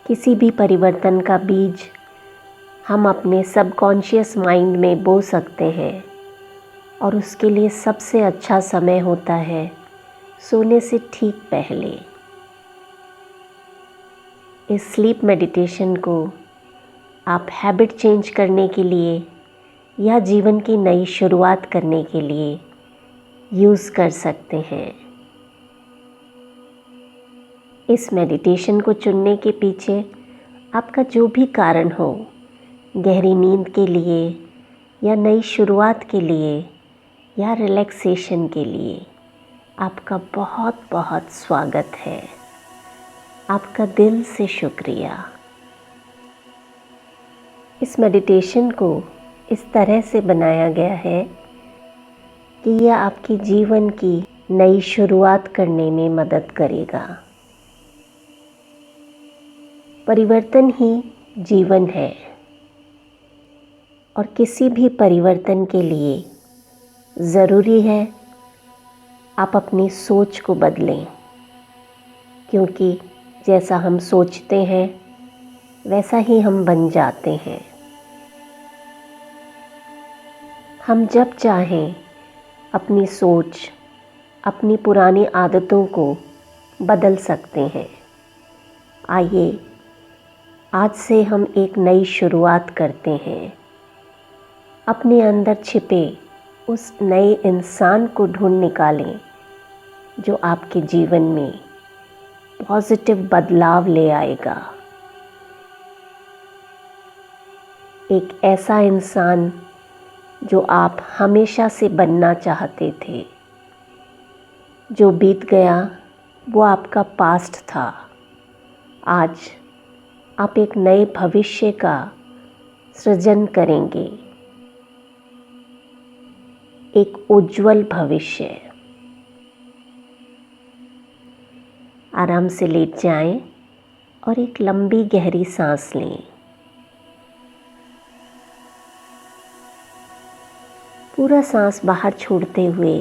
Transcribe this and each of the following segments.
किसी भी परिवर्तन का बीज हम अपने सबकॉन्शियस माइंड में बो सकते हैं और उसके लिए सबसे अच्छा समय होता है सोने से ठीक पहले। इस स्लीप मेडिटेशन को आप हैबिट चेंज करने के लिए या जीवन की नई शुरुआत करने के लिए यूज़ कर सकते हैं। इस मेडिटेशन को चुनने के पीछे आपका जो भी कारण हो, गहरी नींद के लिए या नई शुरुआत के लिए या रिलैक्सेशन के लिए, आपका बहुत बहुत स्वागत है। आपका दिल से शुक्रिया। इस मेडिटेशन को इस तरह से बनाया गया है कि यह आपके जीवन की नई शुरुआत करने में मदद करेगा। परिवर्तन ही जीवन है और किसी भी परिवर्तन के लिए ज़रूरी है आप अपनी सोच को बदलें, क्योंकि जैसा हम सोचते हैं वैसा ही हम बन जाते हैं। हम जब चाहें अपनी सोच, अपनी पुरानी आदतों को बदल सकते हैं। आइए आज से हम एक नई शुरुआत करते हैं। अपने अंदर छिपे उस नए इंसान को ढूंढ निकालें जो आपके जीवन में पॉजिटिव बदलाव ले आएगा। एक ऐसा इंसान जो आप हमेशा से बनना चाहते थे। जो बीत गया वो आपका पास्ट था। आज आप एक नए भविष्य का सृजन करेंगे, एक उज्जवल भविष्य। आराम से लेट जाएं और एक लंबी गहरी सांस लें। पूरा सांस बाहर छोड़ते हुए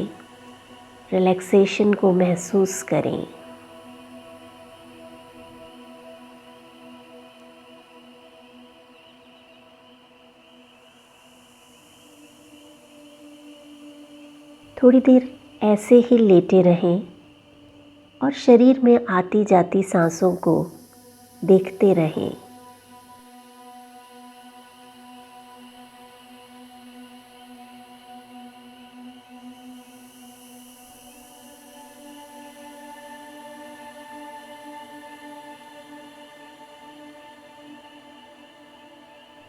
रिलैक्सेशन को महसूस करें। थोड़ी देर ऐसे ही लेटे रहें और शरीर में आती जाती सांसों को देखते रहें।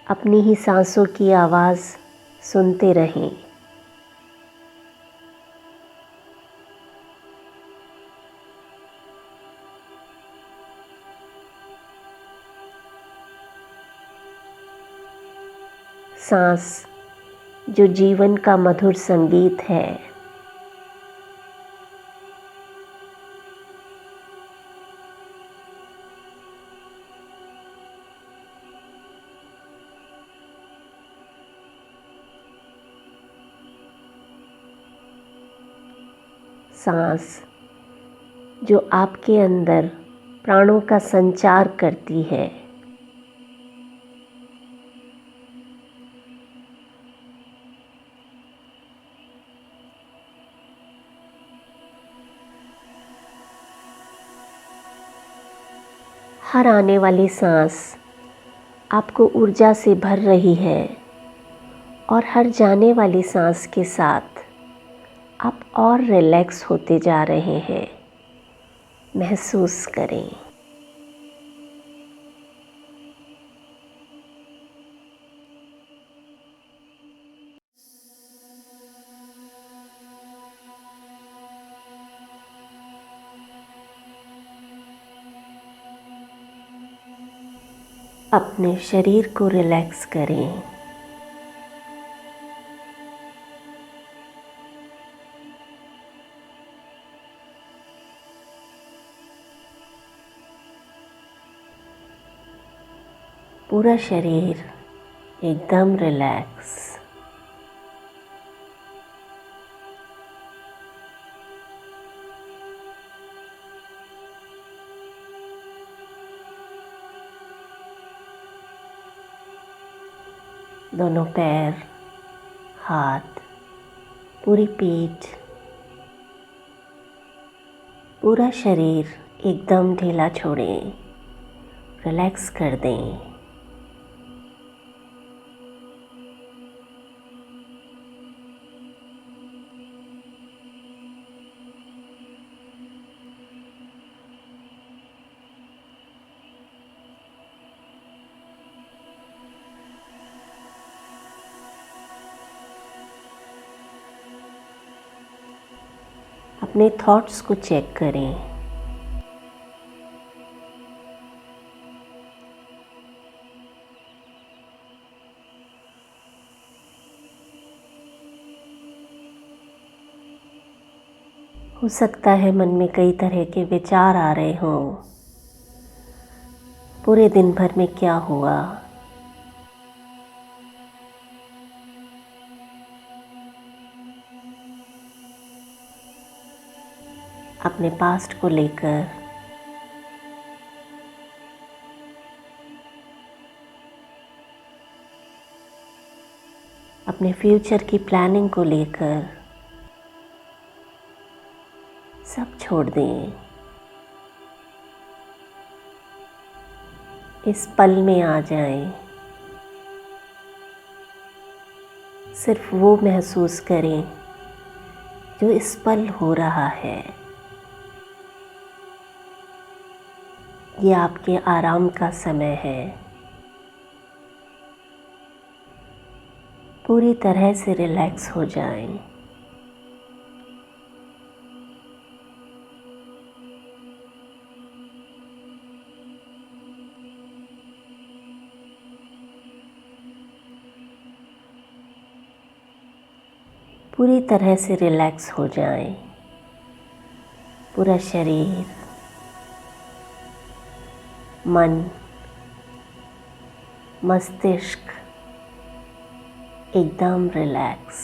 अपनी ही सांसों की आवाज़ सुनते रहें। सांस जो जीवन का मधुर संगीत है। सांस जो आपके अंदर प्राणों का संचार करती है। हर आने वाली सांस आपको ऊर्जा से भर रही है और हर जाने वाली सांस के साथ आप और रिलैक्स होते जा रहे हैं। महसूस करें। अपने शरीर को रिलैक्स करें। पूरा शरीर एकदम रिलैक्स। दोनों पैर, हाथ, पूरी पीठ, पूरा शरीर एकदम ढीला छोड़ें, रिलैक्स कर दें। अपने थॉट्स को चेक करें। हो सकता है मन में कई तरह के विचार आ रहे हों। पूरे दिन भर में क्या हुआ, अपने पास्ट को लेकर, अपने फ्यूचर की प्लानिंग को लेकर सब छोड़ दें। इस पल में आ जाएं। सिर्फ वो महसूस करें जो इस पल हो रहा है। ये आपके आराम का समय है। पूरी तरह से रिलैक्स हो जाएं। पूरी तरह से रिलैक्स हो जाएं। पूरा शरीर, मन, मस्तिष्क एकदम रिलैक्स।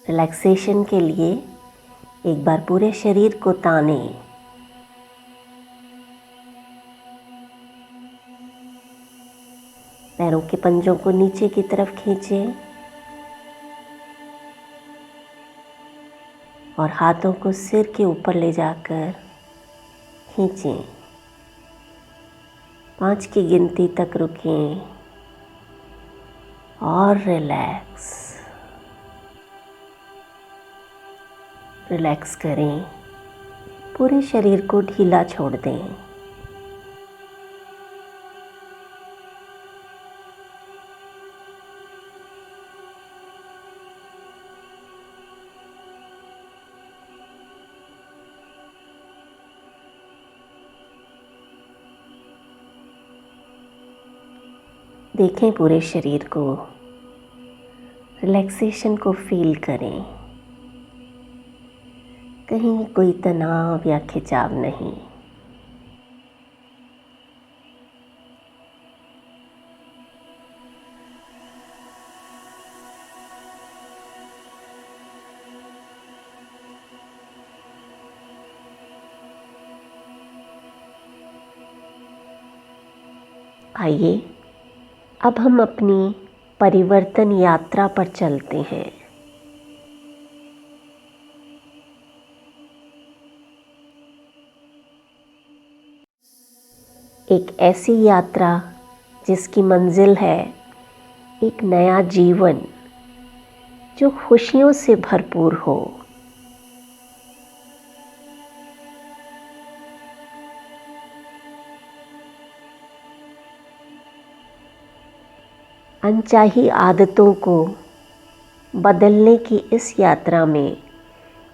रिलैक्सेशन के लिए एक बार पूरे शरीर को तानें। पैरों के पंजों को नीचे की तरफ खींचें और हाथों को सिर के ऊपर ले जाकर खींचें। 5 की गिनती तक रुकें और रिलैक्स करें। पूरे शरीर को ढीला छोड़ दें। देखें पूरे शरीर को, रिलैक्सेशन को फील करें। कहीं कोई तनाव या खिंचाव नहीं। आइए अब हम अपनी परिवर्तन यात्रा पर चलते हैं। एक ऐसी यात्रा जिसकी मंजिल है एक नया जीवन जो खुशियों से भरपूर हो। अनचाही आदतों को बदलने की इस यात्रा में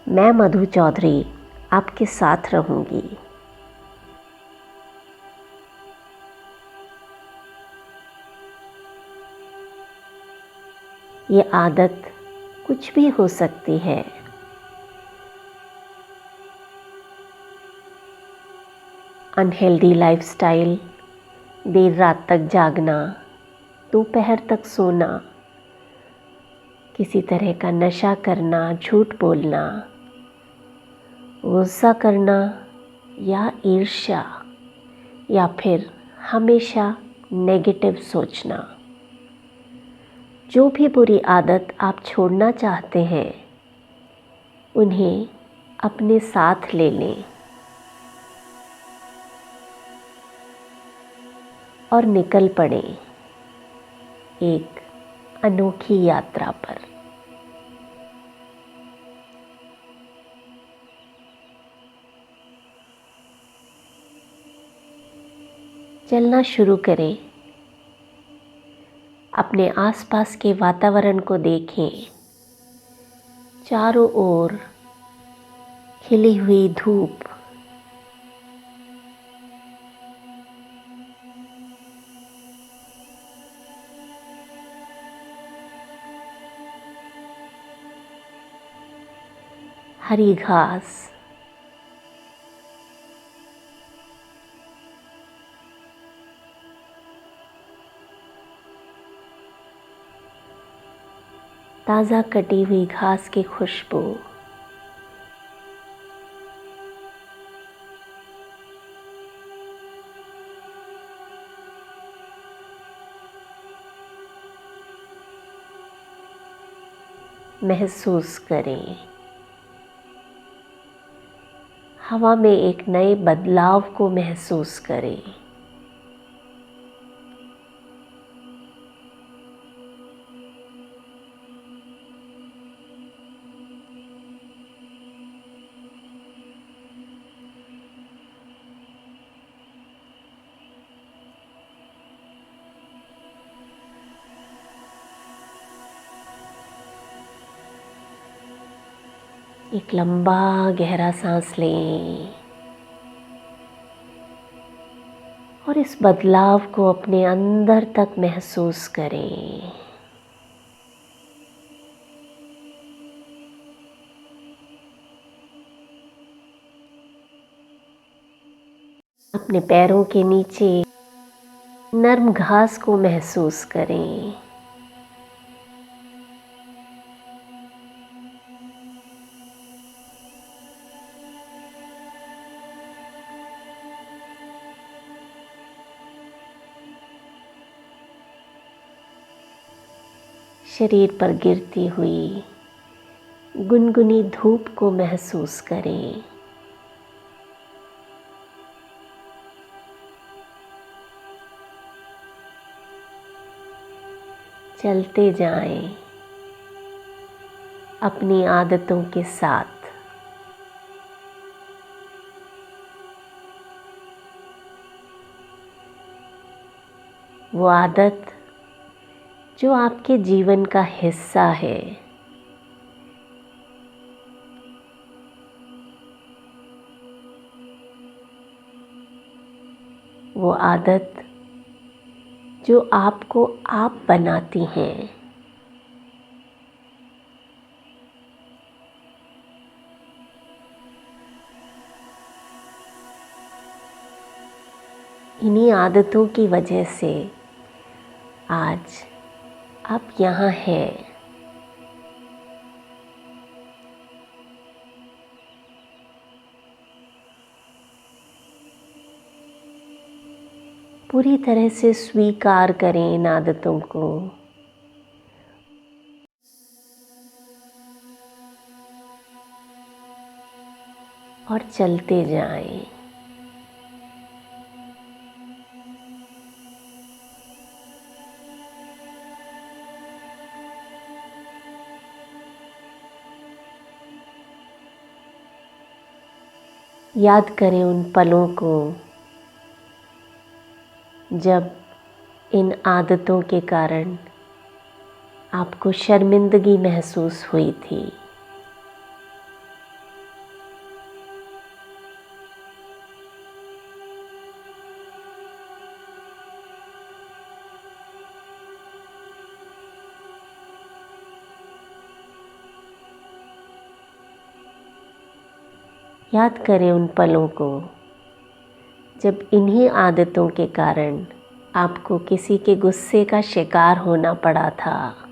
मैं मधु चौधरी आपके साथ रहूंगी। ये आदत कुछ भी हो सकती है। अनहेल्दी लाइफस्टाइल, देर रात तक जागना, दोपहर तक सोना, किसी तरह का नशा करना, झूठ बोलना, गुस्सा करना या ईर्ष्या, या फिर हमेशा नेगेटिव सोचना। जो भी बुरी आदत आप छोड़ना चाहते हैं उन्हें अपने साथ ले लें और निकल पड़ें एक अनोखी यात्रा पर। चलना शुरू करें। अपने आसपास के वातावरण को देखें। चारों ओर खिली हुई धूप, हरी घास, ताज़ा कटी हुई घास की खुशबू, महसूस करें। हवा में एक नए बदलाव को महसूस करें। एक लंबा गहरा सांस लें और इस बदलाव को अपने अंदर तक महसूस करें। अपने पैरों के नीचे नर्म घास को महसूस करें। शरीर पर गिरती हुई गुनगुनी धूप को महसूस करें। चलते जाएं अपनी आदतों के साथ। वो आदत जो आपके जीवन का हिस्सा है, वो आदत जो आपको आप बनाती हैं। इन्हीं आदतों की वजह से आज आप यहाँ हैं। पूरी तरह से स्वीकार करें इन आदतों को और चलते जाएं। याद करें उन पलों को जब इन आदतों के कारण आपको शर्मिंदगी महसूस हुई थी। याद करें उन पलों को जब इन्हीं आदतों के कारण आपको किसी के गुस्से का शिकार होना पड़ा था।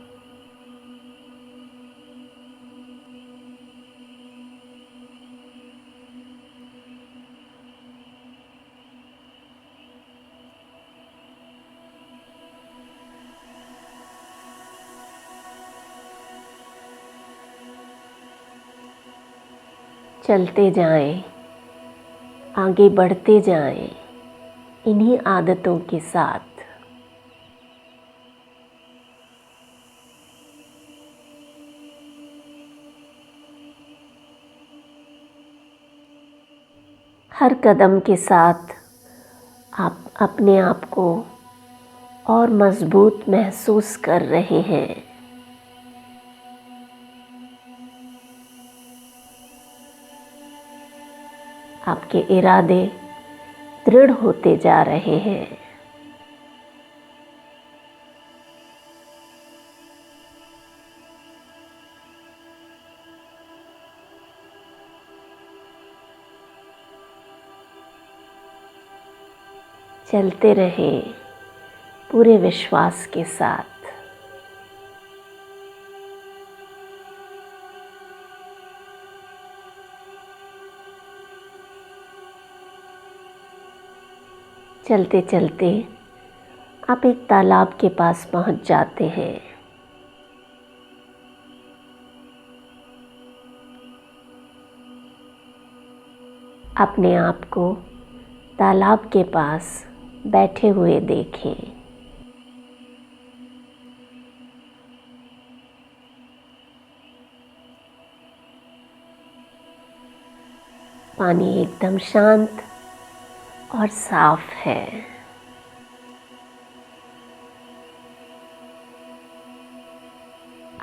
चलते जाएं, आगे बढ़ते जाएं इन्हीं आदतों के साथ। हर कदम के साथ आप अपने आप को और मजबूत महसूस कर रहे हैं। आपके इरादे दृढ़ होते जा रहे हैं। चलते रहें पूरे विश्वास के साथ। चलते चलते आप एक तालाब के पास पहुंच जाते हैं। अपने आप को तालाब के पास बैठे हुए देखें। पानी एकदम शांत और साफ है।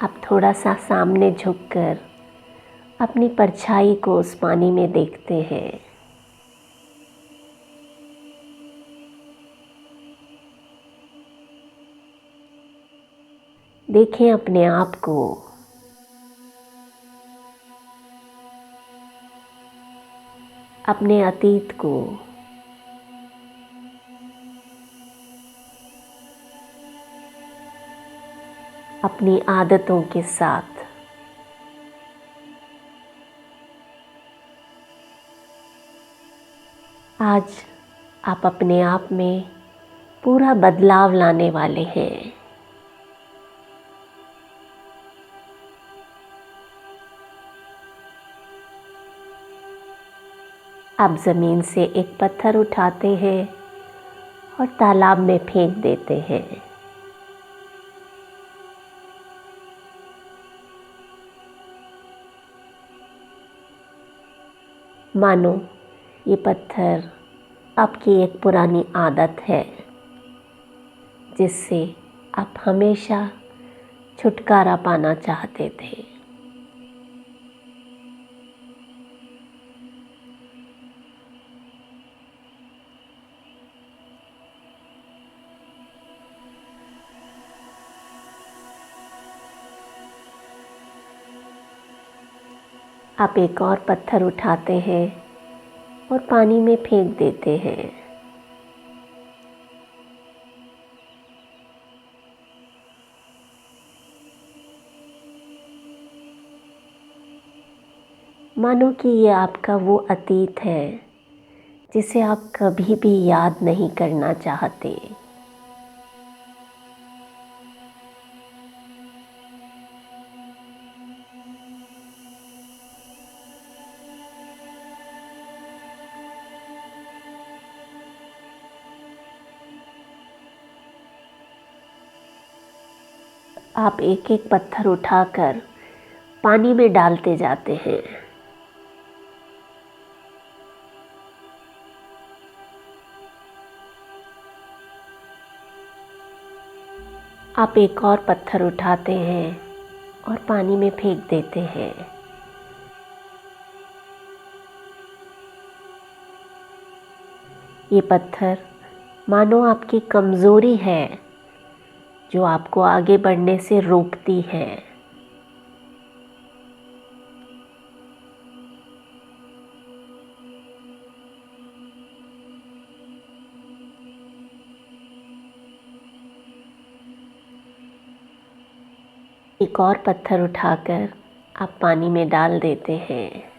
आप थोड़ा सा सामने झुककर अपनी परछाई को उस पानी में देखते हैं। देखें अपने आप को। अपने अतीत को। अपनी आदतों के साथ। आज आप अपने आप में पूरा बदलाव लाने वाले हैं। आप ज़मीन से एक पत्थर उठाते हैं और तालाब में फेंक देते हैं। मानो ये पत्थर आपकी एक पुरानी आदत है जिससे आप हमेशा छुटकारा पाना चाहते थे। आप एक और पत्थर उठाते हैं और पानी में फेंक देते हैं। मानो कि ये आपका वो अतीत है जिसे आप कभी भी याद नहीं करना चाहते। आप एक एक पत्थर उठाकर पानी में डालते जाते हैं। आप एक और पत्थर उठाते हैं और पानी में फेंक देते हैं। ये पत्थर मानो आपकी कमज़ोरी है जो आपको आगे बढ़ने से रोकती है। एक और पत्थर उठाकर आप पानी में डाल देते हैं।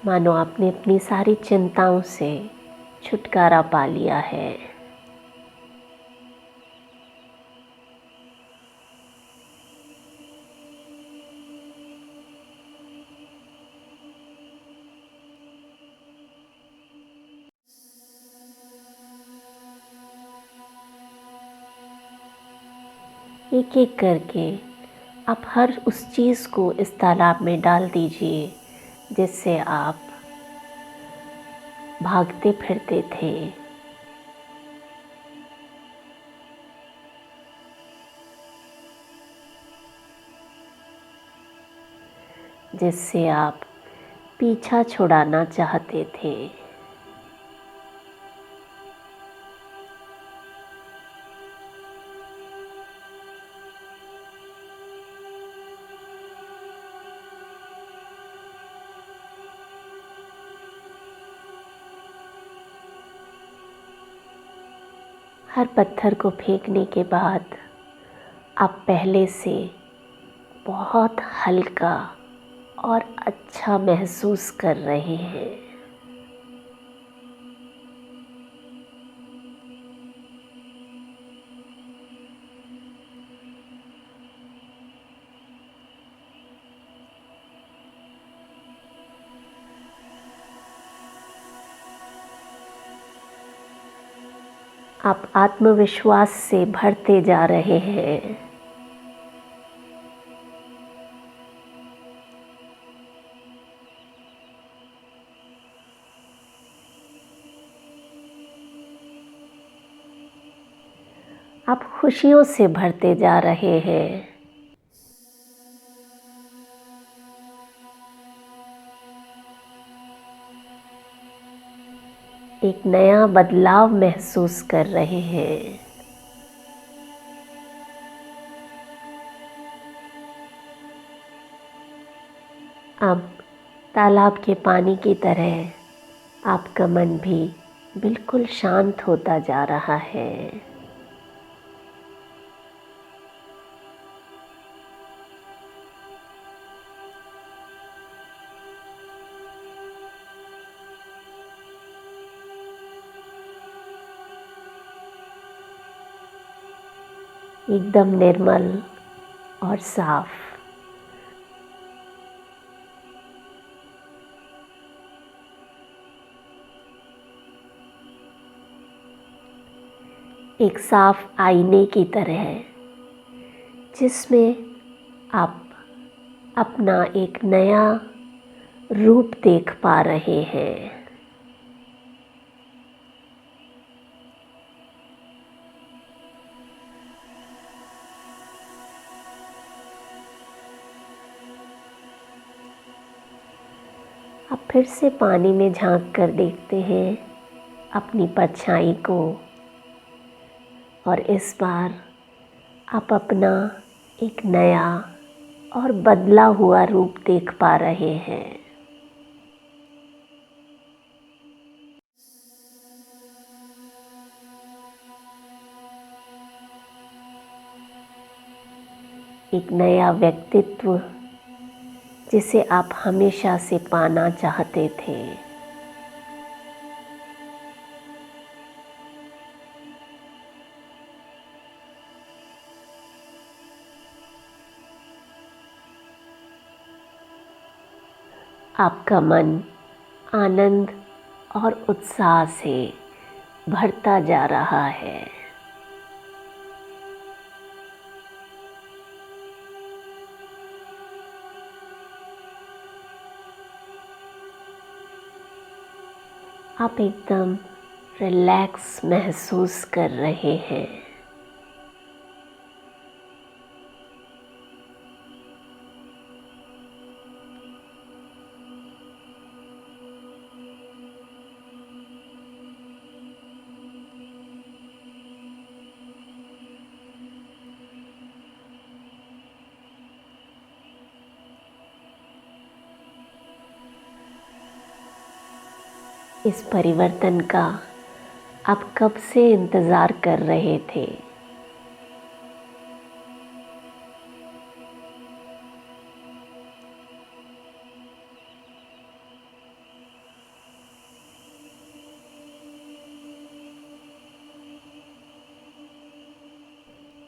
मानो आपने अपनी सारी चिंताओं से छुटकारा पा लिया है। एक एक करके आप हर उस चीज़ को इस तालाब में डाल दीजिए जिससे आप भागते फिरते थे। जिससे आप पीछा छुड़ाना चाहते थे। हर पत्थर को फेंकने के बाद आप पहले से बहुत हल्का और अच्छा महसूस कर रहे हैं। आप आत्मविश्वास से भरते जा रहे हैं। आप खुशियों से भरते जा रहे हैं। एक नया बदलाव महसूस कर रहे हैं। अब तालाब के पानी की तरह आपका मन भी बिल्कुल शांत होता जा रहा है। एकदम निर्मल और साफ। एक साफ आईने की तरह जिसमें आप अपना एक नया रूप देख पा रहे हैं। आप फिर से पानी में झांक कर देखते हैं अपनी परछाई को, और इस बार आप अपना एक नया और बदला हुआ रूप देख पा रहे हैं। एक नया व्यक्तित्व जिसे आप हमेशा से पाना चाहते थे। आपका मन आनंद और उत्साह से भरता जा रहा है। आप एकदम रिलैक्स महसूस कर रहे हैं। इस परिवर्तन का आप कब से इंतज़ार कर रहे थे?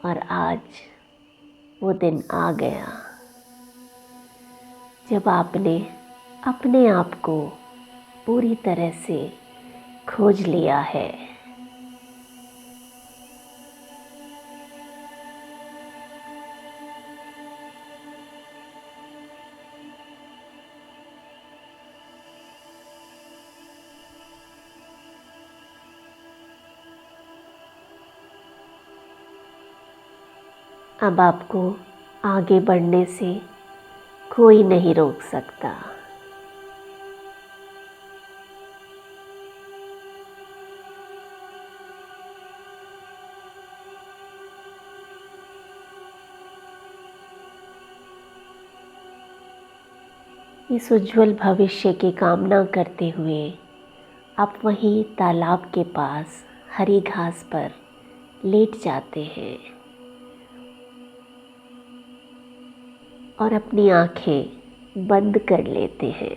और आज वो दिन आ गया जब आपने अपने आप को पूरी तरह से खोज लिया है। अब आपको आगे बढ़ने से कोई नहीं रोक सकता। इस उज्जवल भविष्य की कामना करते हुए आप वहीं तालाब के पास हरी घास पर लेट जाते हैं और अपनी आंखें बंद कर लेते हैं।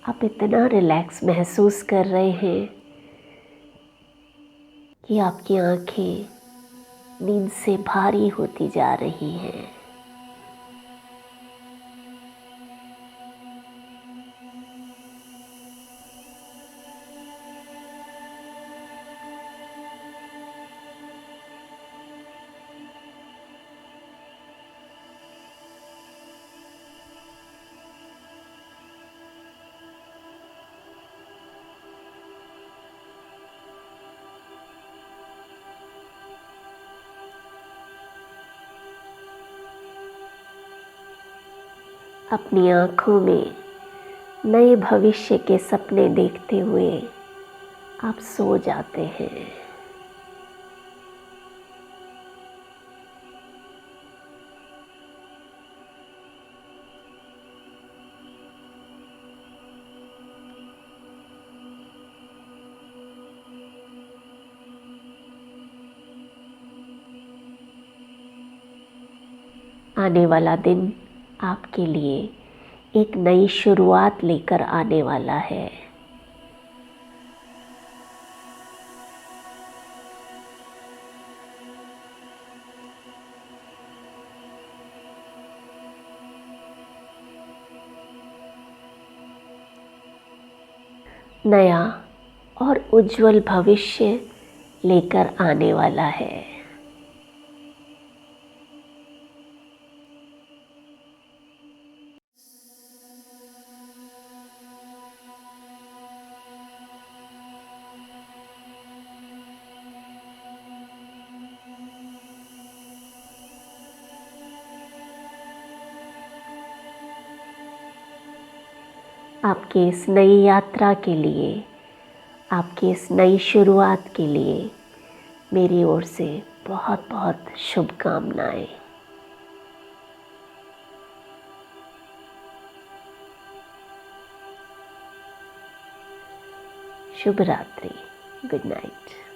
आप इतना रिलैक्स महसूस कर रहे हैं कि आपकी आंखें नींद से भारी होती जा रही हैं। अपनी आँखों में नए भविष्य के सपने देखते हुए आप सो जाते हैं। आने वाला दिन आपके लिए एक नई शुरुआत लेकर आने वाला है। नया और उज्जवल भविष्य लेकर आने वाला है। आपकी इस नई यात्रा के लिए, आपकी इस नई शुरुआत के लिए मेरी ओर से बहुत बहुत शुभकामनाएं। शुभ रात्रि। Good night.